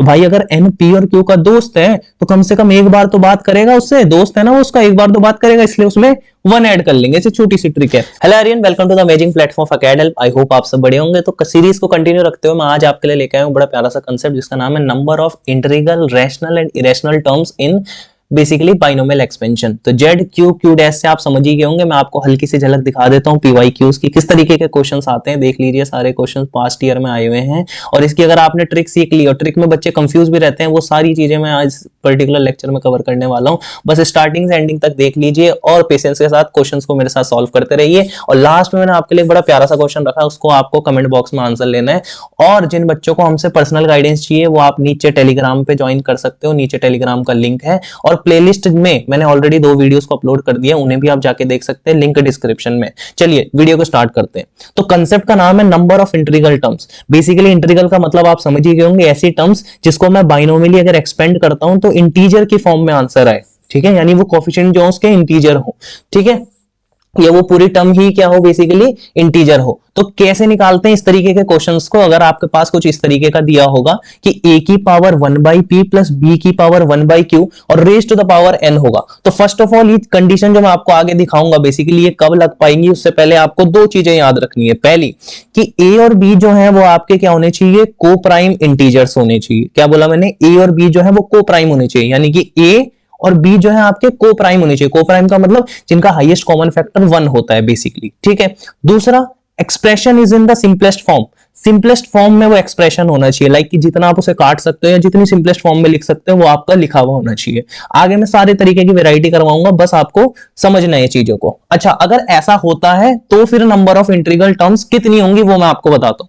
तो भाई अगर n p और q का दोस्त है तो कम से कम एक बार तो बात करेगा उससे, दोस्त है ना वो उसका, एक बार तो बात करेगा, इसलिए उसमें 1 ऐड कर लेंगे। ऐसे छोटी सी ट्रिक है। Hello Aryan, welcome to the amazing platform of academy. I hope आप सब बढ़िया होंगे। तो सीरीज को कंटिन्यू रखते हुए मैं आज आपके लिए लेके आया हूं बड़ा प्यारा सा कंसेप्ट जिसका नाम है number of integral rational and irrational terms in basically binomial expansion. तो जेड क्यू क्यू डैश से आप समझ ही गए होंगे। मैं आपको हल्की सी झलक दिखा देता हूं पीवाई क्यूज की, किस तरीके के क्वेश्चंस आते हैं। देख लीजिए, सारे क्वेश्चंस पास्ट ईयर में आए हुए हैं और इसकी अगर आपने ट्रिक सीख ली, और ट्रिक में बच्चे कंफ्यूज भी रहते हैं, वो सारी चीजें मैं आज पर्टिकुलर लेक्चर में कवर करने वाला हूं। बस स्टार्टिंग से एंडिंग तक देख लीजिए और पेशेंस के साथ क्वेश्चंस को मेरे साथ सॉल्व करते रहिए। और लास्ट में मैंने आपके लिए बड़ा प्यारा सा क्वेश्चन रखा है, उसको आपको कमेंट बॉक्स में आंसर लेना है। और जिन बच्चों को हमसे पर्सनल गाइडेंस चाहिए वो आप नीचे टेलीग्राम पे ज्वाइन कर सकते हो, नीचे टेलीग्राम का लिंक है। और प्लेलिस्ट में मैंने ऑलरेडी 2 वीडियोस को अपलोड कर दिया, उन्हें भी आप जाके देख सकते हैं, लिंक डिस्क्रिप्शन में। चलिए वीडियो को स्टार्ट करते हैं। तो कांसेप्ट का नाम है number of integral terms. Basically integral का मतलब आप समझ ही गए होंगे, ऐसी टर्म्स जिसको मैं बाइनोमियली अगर एक्सपेंड करता हूं तो इंटीजर की फॉर्म में आंसर आए। ठीक है, यानी वो कोफिशिएंट जो उसके इंटीजर हो। ठीक है, या वो पूरी टर्म ही क्या हो, बेसिकली इंटीजर हो। तो कैसे निकालते हैं इस तरीके के क्वेश्चंस को? अगर आपके पास कुछ इस तरीके का दिया होगा कि a की पावर 1/p प्लस b की पावर 1/q और raise to the power n होगा, तो फर्स्ट ऑफ ऑल ये कंडीशन जो मैं आपको आगे दिखाऊंगा बेसिकली ये कब लग पाएंगी, उससे पहले आपको 2 चीजें याद रखनी है। पहली कि a और b जो है वो आपके क्या होने चाहिए, को प्राइम इंटीजर्स होने चाहिए। क्या बोला मैंने? a और b जो है वो को प्राइम होने चाहिए, यानी कि a और बी जो है आपके को प्राइम होने चाहिए। को प्राइम का मतलब जिनका हाईएस्ट कॉमन फैक्टर 1 होता है बेसिकली। ठीक है, दूसरा expression is in the simplest form. Simplest form में वो एक्सप्रेशन होना चाहिए, लाइक कि जितना आप उसे काट सकते हो या जितनी सिंपलेस्ट फॉर्म में लिख सकते हो वो आपका लिखा हुआ होना चाहिए। आगे मैं सारे तरीके की वैरायटी करवाऊंगा, बस आपको समझना है चीजों को। अच्छा, अगर ऐसा होता है तो फिर नंबर ऑफ इंटीग्रल टर्म्स कितनी होंगी वो मैं आपको बताता हूं।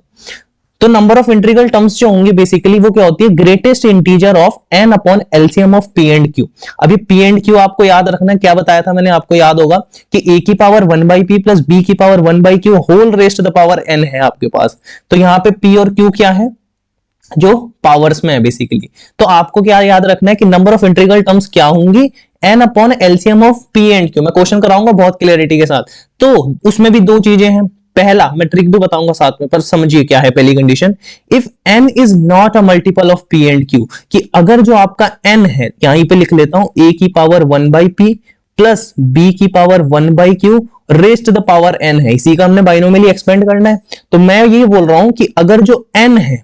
तो नंबर ऑफ इंटीग्रल टर्म्स जो होंगी बेसिकली वो क्या होती है, greatest integer of n upon LCM of p and q। अभी p एंड q आपको याद रखना है, क्या बताया था मैंने आपको, याद होगा कि a की पावर 1/p प्लस b की power 1/q whole raise to the power n है आपके पास। तो यहां पे p और q क्या है, जो पावर्स में है बेसिकली। तो आपको क्या याद रखना है कि नंबर ऑफ इंटीग्रल टर्म्स क्या होंगी, n upon LCM of p and q। मैं क्वेश्चन कराऊंगा बहुत क्लियरिटी के साथ। तो उसमें भी 2 चीजें हैं। पहला, मैं ट्रिक भी बताऊंगा साथ में, पर समझिए क्या है पहली condition. If n is not a multiple of p and q, कि अगर जो आपका n है, यहीं पे लिख लेता हूं, a की पावर 1/p प्लस b की power 1/q rest the power n है, इसी का हमने बाइनोमियली एक्सपेंड करना है। तो मैं ये बोल रहा हूं कि अगर जो n है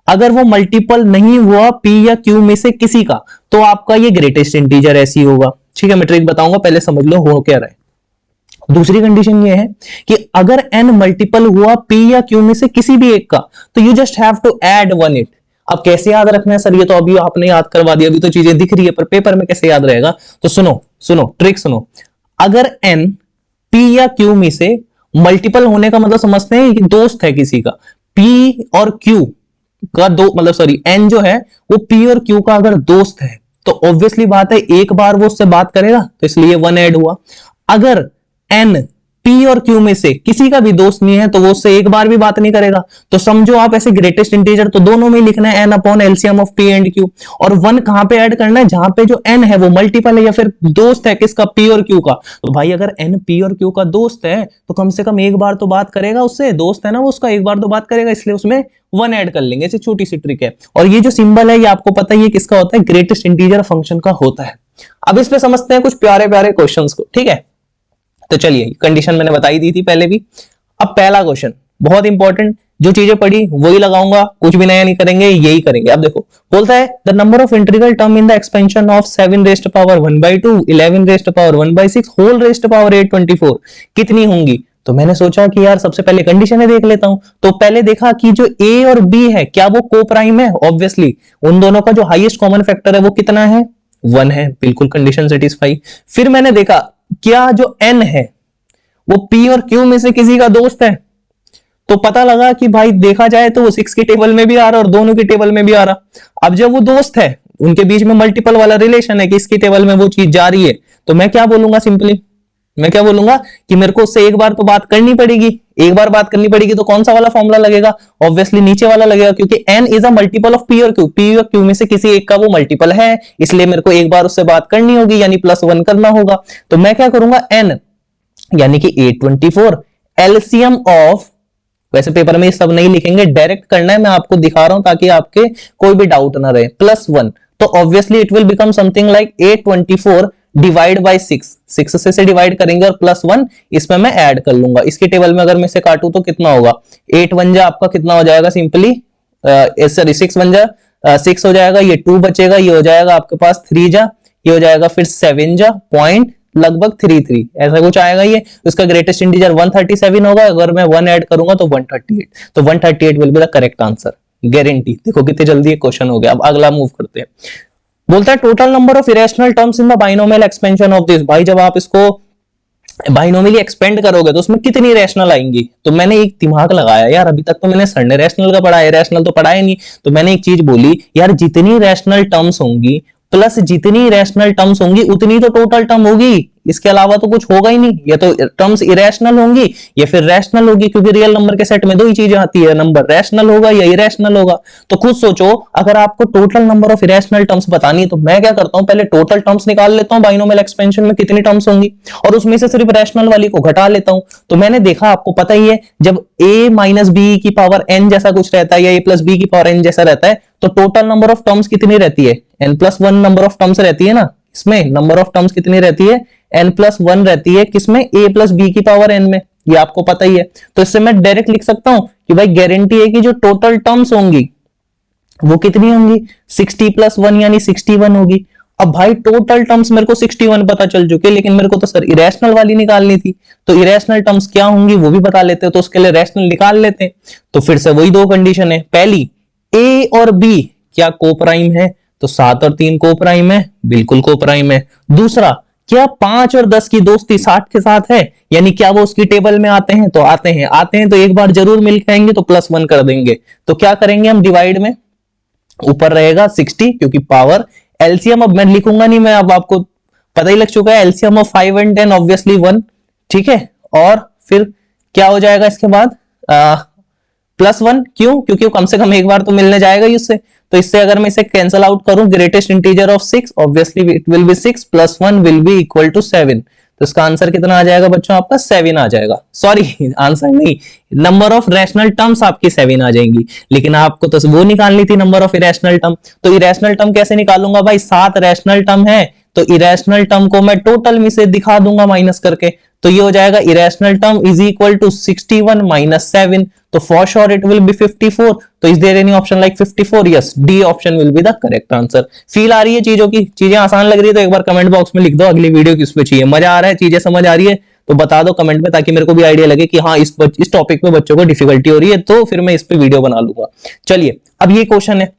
अगर वो मल्टीपल नहीं हुआ p या q में से किसी का, तो आपका ये ग्रेटेस्ट इंटीजर ऐसी होगा। ठीक है, मैं ट्रिक बताऊंगा, पहले समझ लो हो क्या रहा है। दूसरी कंडीशन ये है कि अगर n मल्टीपल हुआ p या q में से किसी भी एक का, तो you just have to add 1 इट। अब कैसे याद रखना है सर, ये तो अभी आपने याद करवा दिया, अभी तो चीजें दिख रही है, पर पेपर में कैसे याद रहेगा? तो सुनो सुनो ट्रिक सुनो। अगर n p या q में से मल्टीपल होने का मतलब समझते हैं कि दोस्त है किसी का, p और q का दो मतलब सॉरी n जो है वो p और q का अगर दोस्त है तो ऑब्वियसली बात है एक बार वो उससे बात करेगा, तो इसलिए 1 ऐड हुआ। अगर n p और q में से किसी का भी दोस्त नहीं है तो वो उससे एक बार भी बात नहीं करेगा। तो समझो आप ऐसे ग्रेटेस्ट इंटीजर तो दोनों में लिखना है n upon LCM of p and q, और 1 कहां पे ऐड करना है, जहां पे जो n है वो मल्टीपल है या फिर दोस्त है किसका, p और q का। तो भाई अगर n p और q का दोस्त है तो कम से कम एक बार तो बात करेगा उससे, दोस्त है ना वो उसका, एक बार तो बात करेगा, इसलिए उसमें 1 ऐड कर लेंगे। ऐसी छोटी सी ट्रिक है। और ये जो सिंबल है ये आपको पता है ये किसका होता है, ग्रेटेस्ट इंटीजर फंक्शन का होता है। अब इस पे समझते हैं कुछ प्यारे प्यारे क्वेश्चंस को। ठीक है, तो चलिए कंडीशन मैंने बताई दी थी पहले भी। अब पहला क्वेश्चन बहुत इंपॉर्टेंट, जो चीजें पढ़ी वही लगाऊंगा, कुछ भी नया नहीं करेंगे, यही करेंगे। अब देखो, बोलता है the number of integral term in the expansion of 7 raised to power 1/2 11 raised to power 1/6 whole raised to power 824 कितनी होंगी? तो मैंने सोचा कि यार सबसे पहले कंडीशन देख लेता हूं। तो पहले देखा कि जो a और b है क्या वो को प्राइम है, ऑब्वियसली उन दोनों का जो हाईएस्ट कॉमन फैक्टर है वो कितना है, 1 है, बिल्कुल कंडीशन सेटिस्फाई। फिर मैंने देखा क्या जो n है वो p और q में से किसी का दोस्त है, तो पता लगा कि भाई देखा जाए तो वो 6 की टेबल में भी आ रहा और दोनों की टेबल में भी आ रहा। अब जब वो दोस्त है उनके बीच में मल्टीपल वाला रिलेशन है कि इसकी टेबल में वो चीज जा रही है, तो मैं क्या बोलूंगा, सिंपली मैं क्या बोलूंगा कि मेरे को उससे एक बार तो बात करनी पड़ेगी। एक बार बात करनी पड़ेगी तो कौन सा वाला फॉर्मूला लगेगा, ऑब्वियसली नीचे वाला लगेगा, क्योंकि n is a multiple of p और q, p और q में से किसी एक का वो मल्टीपल है, इसलिए मेरे को एक बार उससे बात करनी होगी, यानी +1 करना होगा। तो मैं क्या करूंगा, n यानी कि 824 एलसीएम ऑफ वैसे पेपर में ये सब नहीं लिखेंगे, डायरेक्ट करना है, मैं आपको दिखा रहा हूं ताकि आपके कोई भी डाउट ना रहे। +1 तो obviously it will become something like 824 divide by 6, 6 से डिवाइड करेंगे और +1 इसमें मैं ऐड कर लूंगा। इसकी टेबल में अगर मैं इसे काटूं तो कितना होगा, 8 1 जा आपका कितना हो जाएगा, सिंपली सॉरी 6 1 जा 6 हो जाएगा, ये 2 बचेगा, ये हो जाएगा आपके पास 3 जा, ये हो जाएगा फिर 7 जा पॉइंट लगभग 33 ऐसा कुछ आएगा। ये इसका ग्रेटेस्ट इंटीजर 137 होगा, अगर मैं 1 ऐड करूंगा तो 138, तो 138 will be the correct answer, guarantee. देखो कितने जल्दी एक क्वेश्चन हो गया। अब अगला मूव करते हैं, बोलता है total number of irrational terms in the binomial expansion of this. भाई जब आप इसको बाइनोमियली एक्सपेंड करोगे तो उसमें कितनी रैशनल आएंगी। तो मैंने एक दिमाग लगाया यार, अभी तक तो मैंने सर ने रैशनल का पढ़ा है, रैशनल तो पढ़ा ही नहीं। तो मैंने एक चीज बोली यार, जितनी रैशनल टर्म्स होंगी प्लस जितनी रैशनल टर्म्स होंगी उतनी तो टोटल टर्म होगी, इसके अलावा तो कुछ होगा ही नहीं। या तो टर्म्स इरेशनल होंगी या फिर रैशनल होगी, क्योंकि रियल नंबर के सेट में दो ही चीजें आती है, नंबर रैशनल होगा या इरेशनल होगा। तो खुद सोचो, अगर आपको total number of irrational terms बतानी है तो मैं क्या करता हूं, पहले टोटल टर्म्स निकाल लेता हूं बाइनोमियल एक्सपेंशन में कितनी टर्म्स होंगी, और उसमें से सिर्फ रैशनल वाली को घटा लेता हूं। तो मैंने देखा, आपको पता ही है, जब a माइनस बी की पावर n जैसा कुछ रहता है या a प्लस बी की पावर n जैसा रहता है, तो टोटल नंबर ऑफ टर्म्स कितनी रहती है, n+1 नंबर ऑफ टर्म्स रहती है ना। इसमें नंबर ऑफ टर्म्स कितनी रहती है, n+1 रहती है, किसमें, a प्लस बी की पावर n में, ये आपको पता ही है। तो इससे मैं डायरेक्ट लिख सकता हूं कि भाई गारंटी है कि जो टोटल टर्म्स होंगी वो कितनी होंगी, 60+1 यानी 61 होगी। अब भाई टोटल टर्म्स मेरे को 61 पता चल चुके, लेकिन मेरे को तो सर इरेशनल वाली निकालनी थी, तो इरेशनल टर्म्स क्या होंगी वो भी बता लेते हैं, तो उसके लिए रैशनल निकाल लेते हैं। तो फिर से वही दो कंडीशन है, पहली a और b क्या को प्राइम है, तो 7 और 3 को प्राइम है, बिल्कुल को प्राइम है। दूसरा, क्या 5 और 10 की दोस्ती 60 के साथ है, यानी क्या वो उसकी टेबल में आते हैं, तो आते हैं तो एक बार जरूर मिल खाएंगे, तो +1 कर देंगे। तो क्या करेंगे हम, डिवाइड में ऊपर रहेगा 60, क्योंकि पावर एलसीएम अब मैं लिखूंगा नहीं, मैं अब आपको पता ही लग चुका है, एलसीएम ऑफ 5 एंड 10 ऑब्वियसली 1, ठीक है। और फिर क्या हो जाएगा इसके बाद, +1, क्यों, क्योंकि वो कम से कम एक बार तो मिलने जाएगा ही उससे। तो इससे अगर मैं इसे कैंसिल आउट करूं, greatest integer of 6 obviously it will be 6 +1 will be equal to 7। तो इसका आंसर कितना आ जाएगा बच्चों, आपका 7 आ जाएगा। सॉरी आंसर नहीं, नंबर ऑफ रैशनल टर्म्स आपकी 7 आ जाएंगी, लेकिन आपको तो वो निकालनी थी नंबर ऑफ इरेशनल टर्म। तो इरेशनल टर्म कैसे निकालूंगा भाई, 7 रैशनल टर्म है, तो इरेशनल टर्म को मैं टोटल में से दिखा दूंगा माइनस करके, तो ये हो जाएगा irrational term is equal to 61 minus 7, तो for sure it will be 54। तो is there any option like 54, yes, D option will be the correct answer. Feel आ रही है चीजों की, चीजें आसान लग रही है तो एक बार कमेंट बॉक्स में लिख दो अगली वीडियो किस पे चाहिए, मजा आ रहा है, चीजें समझ आ रही है तो बता दो कमेंट में, ताकि मेरे को भी आइडिया लगे कि हाँ इस टॉपिक में बच्चों को डिफिकल्टी हो रही है, तो फिर मैं इस पे वीडियो बना लूंगा। चलिए अब ये क्वेश्चन है,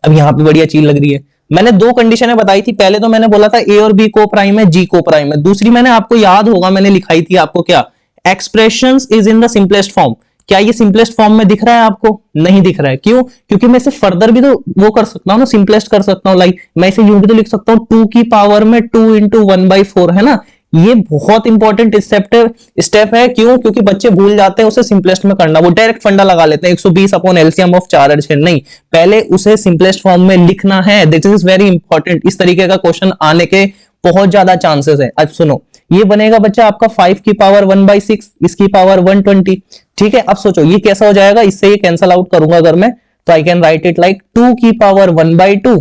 अब यहाँ पे बढ़िया चीज लग रही है। मैंने दो कंडीशनें बताई थी, पहले तो मैंने बोला था ए और बी को प्राइम है, जी को प्राइम है। दूसरी मैंने आपको याद होगा मैंने लिखाई थी आपको, क्या, expressions is in the simplest form. क्या ये सिंपलेस्ट फॉर्म में दिख रहा है आपको, नहीं दिख रहा है, क्यों, क्योंकि मैं इसे फर्दर भी तो वो कर सकता हूँ ना, सिंपलेस्ट कर सकता हूँ। लाइक मैं इसे यूं भी तो लिख सकता हूँ 2 की पावर में 2 × 1/4, है ना। ये बहुत इंपॉर्टेंट स्टेप है, क्यों, क्योंकि बच्चे भूल जाते हैं उसे सिंपलेस्ट में करना, वो डायरेक्ट फंडा लगा लेते हैं 120 अपॉन एलसीएम ऑफ 4 और 6, नहीं, पहले उसे सिंपलेस्ट फॉर्म में लिखना है। दिस इज वेरी इंपॉर्टेंट, इस तरीके का क्वेश्चन आने के बहुत ज्यादा चांसेस है। अब सुनो, ये बनेगा बच्चा आपका 5 की पावर 1/6, इसकी पावर 120, ठीक है। अब सोचो ये कैसा हो जाएगा, इससे ये कैंसल आउट करूंगा अगर मैं, तो I can write it like 2 की पावर 1/2,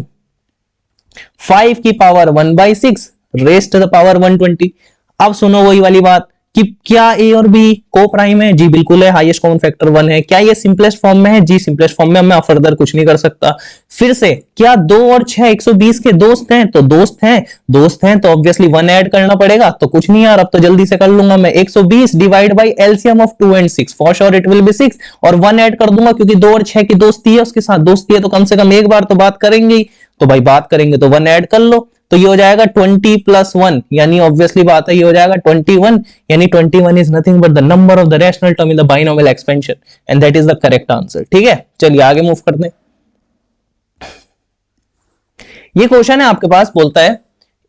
5 की पावर 1/6 रेस्ट द पावर 120। अब सुनो वही वाली बात कि क्या ए और बी को प्राइम है, जी बिल्कुल है, हाईएस्ट कॉमन फैक्टर 1 है। क्या ये सिंपलेस्ट फॉर्म में है, जी सिंपलेस्ट फॉर्म में, मैं फर्दर कुछ नहीं कर सकता। फिर से क्या 2 और 6 120 के दोस्त हैं, तो दोस्त हैं तो ऑब्वियसली 1 ऐड करना पड़ेगा, तो कुछ नहीं यार, अब तो जल्दी से कर लूंगा मैं, 120 divide by LCM of 2 and 6, for sure it will be 6, और 1 ऐड कर दूंगा क्योंकि 2 और 6 की दोस्ती है, उसके साथ दोस्ती है तो कम से कम एक बार तो बात करेंगे ही, तो भाई बात करेंगे तो 1 ऐड कर लो, तो ये हो जाएगा 20 + 1, यानी ऑब्वियसली बात है ये हो जाएगा 21, यानी 21 is nothing but the number of the rational term in the binomial expansion, and that is the correct answer. ठीक है, चलिए आगे मूव करते हैं। ये क्वेश्चन है आपके पास, बोलता है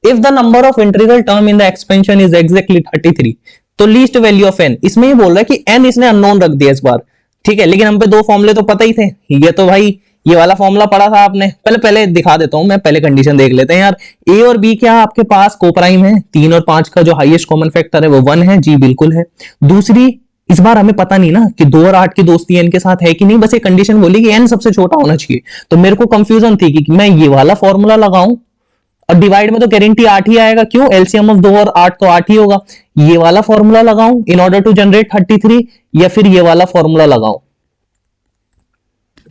if the number of integral term in the expansion is exactly 33, तो लीस्ट वैल्यू ऑफ n, इसमें ये बोल रहा है कि n इसने अननोन रख दिया इस बार, ठीक है, लेकिन हम पे दो फॉर्मूले तो पता ही थे, ये तो भाई ये वाला फॉर्मूला पढ़ा था आपने, पहले दिखा देता हूं मैं, पहले कंडीशन देख लेते हैं यार। ए और बी क्या आपके पास को प्राइम है, 3 और 5 का जो हाईएस्ट कॉमन फैक्टर है वो 1 है, जी बिल्कुल है। दूसरी इस बार हमें पता नहीं ना कि 2 और 8 की दोस्ती n के साथ है कि नहीं, बस एक कंडीशन बोली कि n सबसे छोटा होना चाहिए। तो मेरे को कंफ्यूजन थी कि मैं ये वाला फॉर्मूला लगाऊं, और डिवाइड में तो गारंटी 8 ही आएगा, क्यों, एलसीएम ऑफ 2 और 8 तो 8 ही होगा। ये वाला फॉर्मूला लगाऊं इन ऑर्डर टू जनरेट 33, या फिर ये वाला फॉर्मूला लगाऊं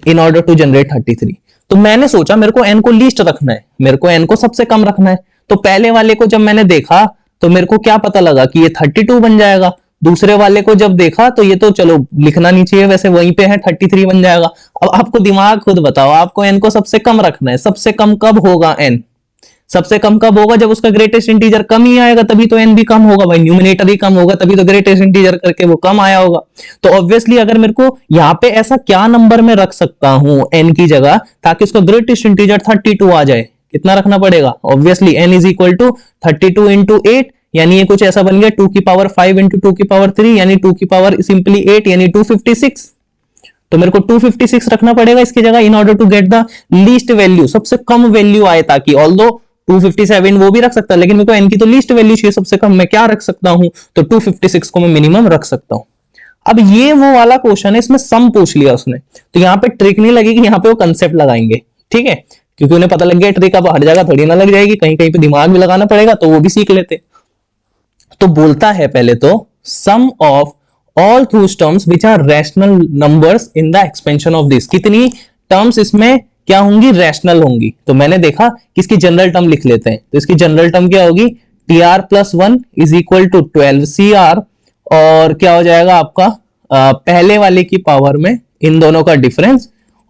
इन ऑर्डर टू जनरेट 33। तो मैंने सोचा मेरे को n को लीस्ट रखना है, मेरे को n को सबसे कम रखना है। तो पहले वाले को जब मैंने देखा तो मेरे को क्या पता लगा कि ये 32 बन जाएगा। दूसरे वाले को जब देखा तो ये तो चलो लिखना नहीं चाहिए, वैसे वहीं पे है, 33 बन जाएगा। अब आपको दिमाग खुद बताओ, आपको n को सबसे कम रखना है। सबसे कम कब होगा n? सबसे कम कब होगा? जब उसका ग्रेटेस्ट इंटीजर कम ही आएगा, तभी तो n भी कम होगा भाई, न्यूमिनेटर ही कम होगा, तभी तो ग्रेटेस्ट इंटीजर करके वो कम आया होगा। तो ऑब्वियसली अगर मेरे को यहाँ पे ऐसा क्या नंबर में रख सकता हूं n की जगह ताकि उसका ग्रेटेस्ट इंटीजर 32 आ जाए, कितना रखना पड़ेगा? Obviously n is equal to 32 into 8, यानी ये कुछ ऐसा बन गया 2 की पावर 5 इंटू 2 की पावर 3, यानी 2 की पावर सिंपली 8, यानी 256। तो मेरे को 256 रखना पड़ेगा इसकी जगह in order to get the least value, सबसे कम वैल्यू आए, ताकि ऑल्दो 257 वो भी रख सकता है, लेकिन मेरे को n की तो लीस्ट वैल्यू चाहिए, सबसे कम मैं क्या रख सकता हूं? तो 256 को मैं मिनिमम रख सकता हूं। अब ये वो वाला क्वेश्चन है, इसमें सम पूछ लिया उसने, तो यहाँ पे ट्रिक नहीं लगेगी, यहाँ पे वो कंसेप्ट लगाएंगे, ठीक है, क्योंकि उन्हें पता लग गया ट्रिक अब हर जगह थोड़ी ना लग जाएगी, कहीं कहीं पे दिमाग भी लगाना पड़ेगा, तो वो भी सीख लेते। तो बोलता है पहले तो sum of all truth terms which are rational numbers in the expansion of this, कितनी टर्म्स इसमें क्या होंगी? रैशनल होंगी। तो मैंने देखा कि इसकी जनरल टर्म लिख लेते हैं, तो इसकी जनरल टर्म क्या होगी? tr plus 1 is equal to 12cr, और क्या हो जाएगा आपका पहले वाले की पावर में इन दोनों का डिफरेंस,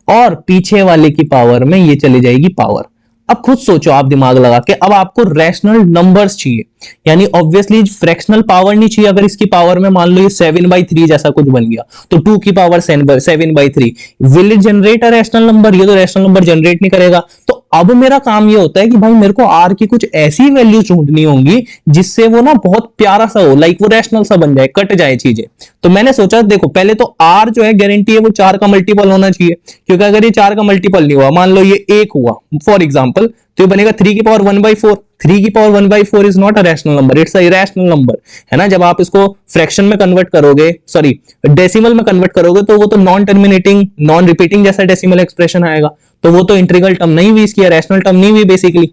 और पीछे वाले की पावर में ये चली जाएगी पावर। अब खुद सोचो आप दिमाग लगा के, अब आपको रैशनल नंबर्स चाहिए, यानी ऑब्वियसली फ्रैक्शनल पावर नहीं चाहिए। अगर इसकी पावर में मान लो ये 7/3 जैसा कुछ बन गया, तो 2 की power 7/3 will it generate a rational number? ये तो रैशनल नंबर जनरेट नहीं करेगा। तो अब मेरा काम ये होता है कि भाई मेरे को आर की कुछ ऐसी वैल्यू ढूंढनी होंगी जिससे वो ना बहुत प्यारा सा हो, लाइक वो रैशनल सा बन जाए, कट जाए चीजें। तो मैंने सोचा देखो पहले तो आर जो है गारंटी है वो 4 का मल्टीपल होना चाहिए, क्योंकि अगर ये 4 का मल्टीपल नहीं हुआ, मान लो ये 1 हुआ फॉर एग्जाम्पल, तो ये बनेगा 3 की पावर 1/4। 3 की power 1/4 is not a rational number, it's a irrational number, है ना। जब आप इसको फ्रैक्शन में कन्वर्ट करोगे, सॉरी डेसिमल में कन्वर्ट करोगे, तो वो तो नॉन टर्मिनेटिंग नॉन रिपीटिंग जैसा डेसिमल एक्सप्रेशन आएगा, तो वो तो इंटीग्रल टर्म नहीं हुई, इसकी रैशनल टर्म नहीं हुई बेसिकली।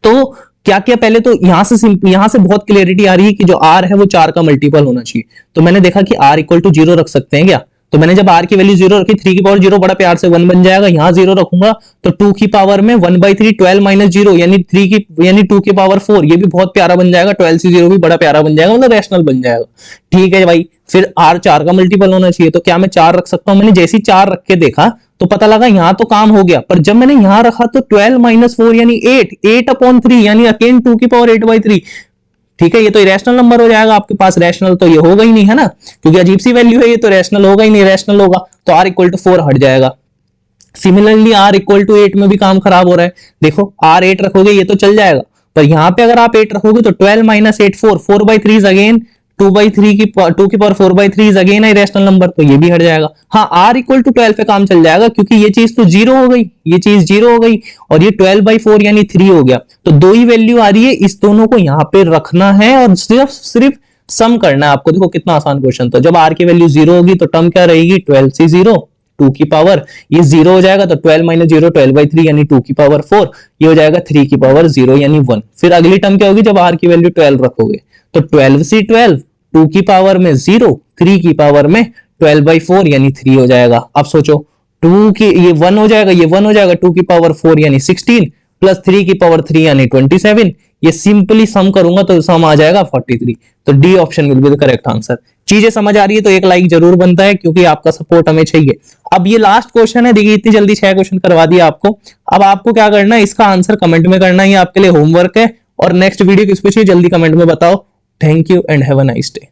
तो क्या किया पहले तो यहां से बहुत क्लियरिटी आ रही है कि जो r है वो 4 का मल्टीपल होना चाहिए। तो मैंने देखा कि r इक्वल टू 0 रख सकते हैं क्या? तो मैंने जब r की वैल्यू 0 रखी, 3 की पावर 0 बड़ा प्यार से 1 बन जाएगा, यहां 0 रखूंगा तो 2 की पावर में 1/3 12 माइनस 0 यानी 2 की पावर 4, ये भी बहुत प्यारा बन जाएगा, 12 से 0 भी बड़ा प्यारा बन जाएगा, मतलब रैशनल बन जाएगा। ठीक है भाई, फिर r 4 का मल्टीपल होना चाहिए, तो क्या मैं 4 रख सकता हूं? मैंने जैसे ही 4 रख के देखा तो पता लगा यहां तो काम हो गया, पर जब मैंने यहां रखा तो 12 माइनस 4 यानी 8/3 यानी अगेन 2 की पावर 8/3। ठीक है, ये तो इरेशनल नंबर हो जाएगा आपके पास, रैशनल तो ये होगा ही नहीं, है ना, क्योंकि अजीब सी वैल्यू है ये, तो रैशनल होगा ही नहीं, रैशनल होगा तो r इक्वल टू 4 हट जाएगा। सिमिलरली r इक्वल टू 8 में भी काम खराब हो रहा है, देखो r 8 रखोगे ये तो चल जाएगा, पर यहां पे अगर आप 8 रखोगे तो 12 माइनस 8 4/3 इज अगेन 2/3 की 2 की power 4/3 is again irrational number, तो ये भी हट जाएगा। हाँ, r इक्वल टू 12 पे काम चल जाएगा, क्योंकि ये चीज तो 0 हो गई, ये चीज 0 हो गई, और ये 12/4 यानी 3 हो गया, तो दो ही वैल्यू आ रही है, इस दोनों को यहाँ पे रखना है और सिर्फ सम करना है आपको। देखो कितना आसान क्वेश्चन था। जब r की वैल्यू 0 होगी तो टर्म क्या रहेगी? 12 से 0 2 की पावर, ये 0 हो जाएगा तो 12 माइनस 0 12/3 यानी 2 की पावर 4, ये हो जाएगा 3 की पावर 0 यानी 1। फिर अगली टर्म क्या होगी? जब r की वैल्यू 12 रखोगे तो 12 से 12 2 की पावर में 0 3 की पावर में 12/4 यानी 3 हो जाएगा। अब सोचो 2 की ये 1 हो जाएगा, ये 1 हो जाएगा, 2 की पावर 4 यानी 16 प्लस 3 की पावर 3 यानी 27, ये सिंपली सम करूंगा तो सम आ जाएगा 43। तो D option will be the correct answer. चीजें समझ आ रही है तो एक लाइक जरूर बनता है, क्योंकि आपका सपोर्ट हमें चाहिए। अब ये लास्ट क्वेश्चन है, देखिए इतनी जल्दी 6 क्वेश्चन करवा दिया आपको। अब आपको क्या करना है, इसका आंसर कमेंट में करना है, ये आपके लिए होमवर्क है। और नेक्स्ट वीडियो किस पे चाहिए जल्दी कमेंट में बताओ। Thank you and have a nice day.